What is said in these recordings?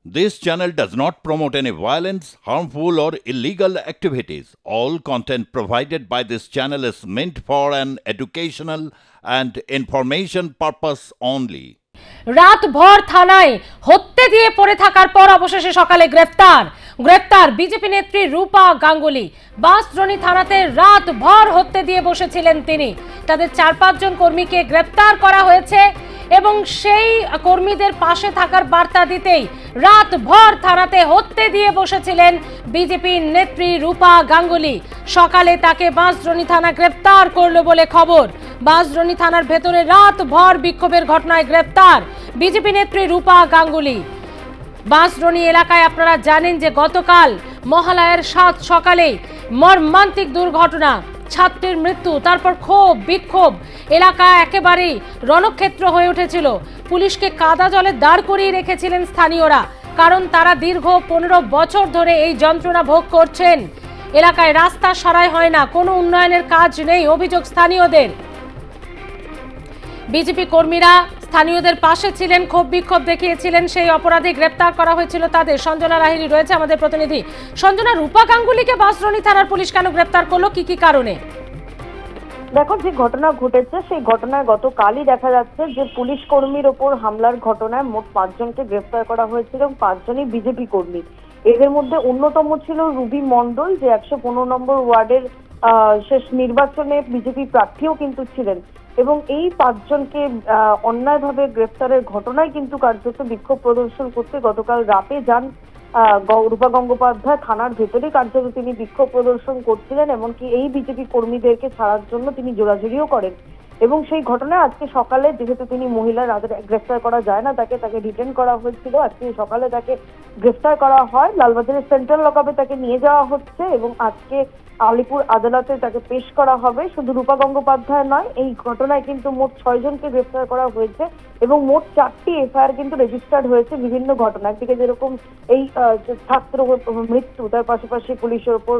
This channel does not promote any violence, harmful, or illegal activities. All content provided by this channel is meant for an educational and information purpose only. রাত ভর থানায় হত্যে দিয়ে পড়ে থাকার পর অবশেষে সকালে গ্রেফতার বিজেপি নেত্রী রূপা গাঙ্গুলি। বাঁশদ্রোণী থানাতে রাত ভর হত্যে দিয়ে বসেছিলেন তিনি। তাদের 4-5 জন কর্মীকে গ্রেফতার করা হয়েছে এবং সেই কর্মীদের পাশে থাকার বার্তা দিতেই রাত ভর থানাতে হত্যে দিয়ে বসেছিলেন বিজেপি নেত্রী রূপা গাঙ্গুলি। সকালে তাকে বাঁশদ্রোণী থানা গ্রেফতার করলো বলে খবর। বাঁশদ্রোণী থানার ভেতরে রাত ভর বিক্ষোভের ঘটনায় গ্রেফতার বিজেপি নেত্রী রূপা গাঙ্গুলি। বাঁশদ্রোণী এলাকায় আপনারা জানেন যে গতকাল মহালয়ার 7 সকালে মর্মান্তিক দুর্ঘটনা, ছাত্রের মৃত্যু, তারপর ক্ষোভ বিক্ষোভ, এলাকা একেবারেই রণক্ষেত্র হয়ে উঠেছিল। পুলিশকে কাদা জলে দাঁড় করিয়ে রেখেছিলেন স্থানীয়রা, কারণ তারা দীর্ঘ 15 বছর ধরে এই যন্ত্রণা ভোগ করছেন। এলাকায় রাস্তা সারাই হয় না, কোনো উন্নয়নের কাজ নেই, অভিযোগ স্থানীয়দের। বিজেপি কর্মীরা স্থানীয়দের পাশে ছিলেন, ক্ষোভ বিক্ষোভ দেখিয়েছিলেন, সেই অপরাধে গ্রেপ্তার করা হয়েছিল তাদের। সঞ্জনা লাহিড়ী রয়েছে আমাদের প্রতিনিধি। সঞ্জনা, রূপা গাঙ্গুলিকে বাঁশদ্রোণী থানার পুলিশ কেন গ্রেপ্তার করলো, কি কারণে? দেখো, যে ঘটনা ঘটেছে সেই ঘটনায় গতকালই দেখা যাচ্ছে যে পুলিশ কর্মীর ওপর হামলার ঘটনায় মোট 5 জনকে গ্রেফতার করা হয়েছিল এবং 5 জনই বিজেপি কর্মী। এদের মধ্যে অন্যতম ছিল রুবি মণ্ডল, যে 115 নম্বর ওয়ার্ডের শেষ নির্বাচনে বিজেপি প্রার্থীও কিন্তু ছিলেন। এবং এই 5 জনকে অন্যায়ভাবে গ্রেফতারের ঘটনায় কিন্তু কার্যত বিক্ষোভ প্রদর্শন করতে গতকাল রাতে যান রূপা গঙ্গোপাধ্যায় থানার ভেতরে। কার্যত তিনি বিক্ষোভ প্রদর্শন করছিলেন, এমনকি এই বিজেপি কর্মীদেরকে ছাড়ার জন্য তিনি জোরাজুরিও করেন। এবং সেই ঘটনায় আজকে সকালে, যেহেতু তিনি মহিলা, রাতে গ্রেফতার করা যায় না, তাকে রিটেন করা হয়েছিল। আজকে সকালে তাকে গ্রেফতার করা হয়, লালবাজারের সেন্ট্রাল লকআপে তাকে নিয়ে যাওয়া হচ্ছে এবং আজকে আলিপুর আদালতে তাকে পেশ করা হবে। শুধু রূপা গঙ্গোপাধ্যায় নয়, এই ঘটনায় কিন্তু মোট 6 জনকে গ্রেফতার করা হয়েছে এবং মোট 4টি এফআইআর কিন্তু রেজিস্টার্ড হয়েছে বিভিন্ন ঘটনা। একদিকে যেরকম এই ছাত্র মৃত্যু, তার পাশাপাশি পুলিশের উপর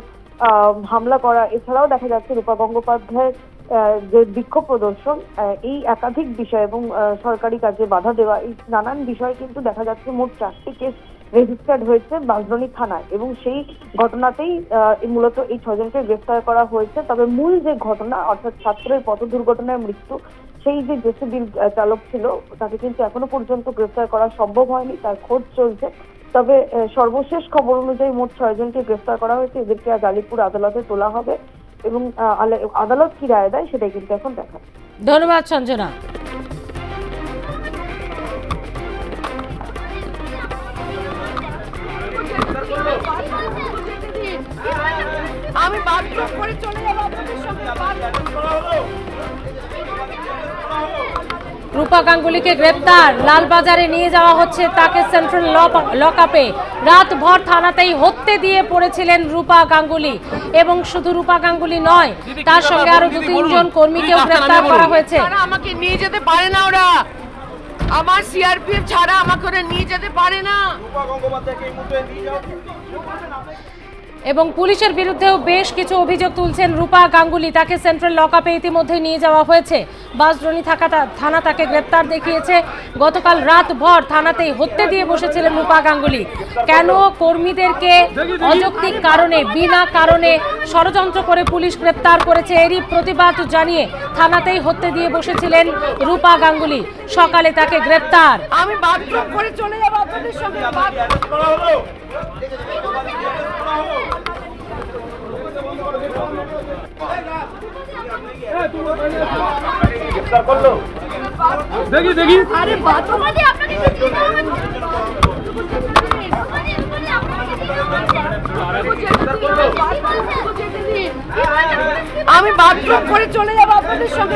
হামলা করা, এছাড়াও দেখা যাচ্ছে রূপা গঙ্গোপাধ্যায়ের যে বিক্ষোভ প্রদর্শন, এই একাধিক বিষয় এবং সরকারি কাজে বাধা দেওয়া, এই নানান বিষয় কিন্তু দেখা যাচ্ছে মোট 4টি কেস রেজিস্টার্ড হয়েছে বাঁশদ্রোণী থানায় এবং সেই ঘটনাতেই মূলত এই 6 জনকে গ্রেফতার করা হয়েছে। তবে মূল যে ঘটনা, অর্থাৎ ছাত্রের পথ দুর্ঘটনায় মৃত্যু, সেই যে জেসিবির চালক ছিল তাকে কিন্তু এখনো পর্যন্ত গ্রেফতার করা সম্ভব হয়নি, তার খোঁজ চলছে। তবে সর্বশেষ খবর অনুযায়ী মোট 6 জনকে গ্রেফতার করা হয়েছে। এদেরকে আজ আলিপুর আদালতে তোলা হবে এবং আদালত কি রায় দেয় সেটাই কিন্তু এখন দেখা। ধন্যবাদ সঞ্জনা। আমি বাথরুম করে চলে যাব আপনাদের সঙ্গে। রূপা গাঙ্গুলিকে গ্রেপ্তার, লালবাজারে নিয়ে যাওয়া হচ্ছে তাকে সেন্ট্রাল লকআপে। রাত ভর থানাতেই হত্যে দিয়ে পড়েছিলেন রূপা গাঙ্গুলি এবং শুধু রূপা গাঙ্গুলি নয়, তার সঙ্গে আরো 2-3 জন কর্মীকেও গ্রেপ্তার করা হয়েছে। আমাকে নিয়ে যেতে পারে না ওরা, আমার সিআরপিএফ ছাড়া আমাকে ওরা নিয়ে যেতে পারে না। রূপা গঙ্গোপাধ্যায়কে এই মুহূর্তে নিয়ে যাও। এবং পুলিশের বিরুদ্ধেও বেশ কিছু অভিযোগ তুলছেন রূপা গাঙ্গুলি। তাকে সেন্ট্রাল লকআপে ইতিমধ্যে নিয়ে যাওয়া হয়েছে। বাঁশদ্রোণী থানা তাকে গ্রেপ্তার দেখিয়েছে। গতকাল রাত ভর থানাতেই হত্যে দিয়ে বসেছিলেন রূপা গাঙ্গুলি। কেন কর্মীদেরকে অযৌক্তিক কারণে, বিনা কারণে ষড়যন্ত্র করে পুলিশ গ্রেপ্তার করেছে, এরই প্রতিবাদ জানিয়ে থানাতেই হত্যে দিয়ে বসেছিলেন রূপা গাঙ্গুলি। সকালে তাকে গ্রেপ্তার। আমি বাথরুম করে চলে যাব আপনাদের সঙ্গে। দেখি আরে বাথরুমে আপনাকে আমি বাথরুম করে চলে যাব আপনাদের সঙ্গে।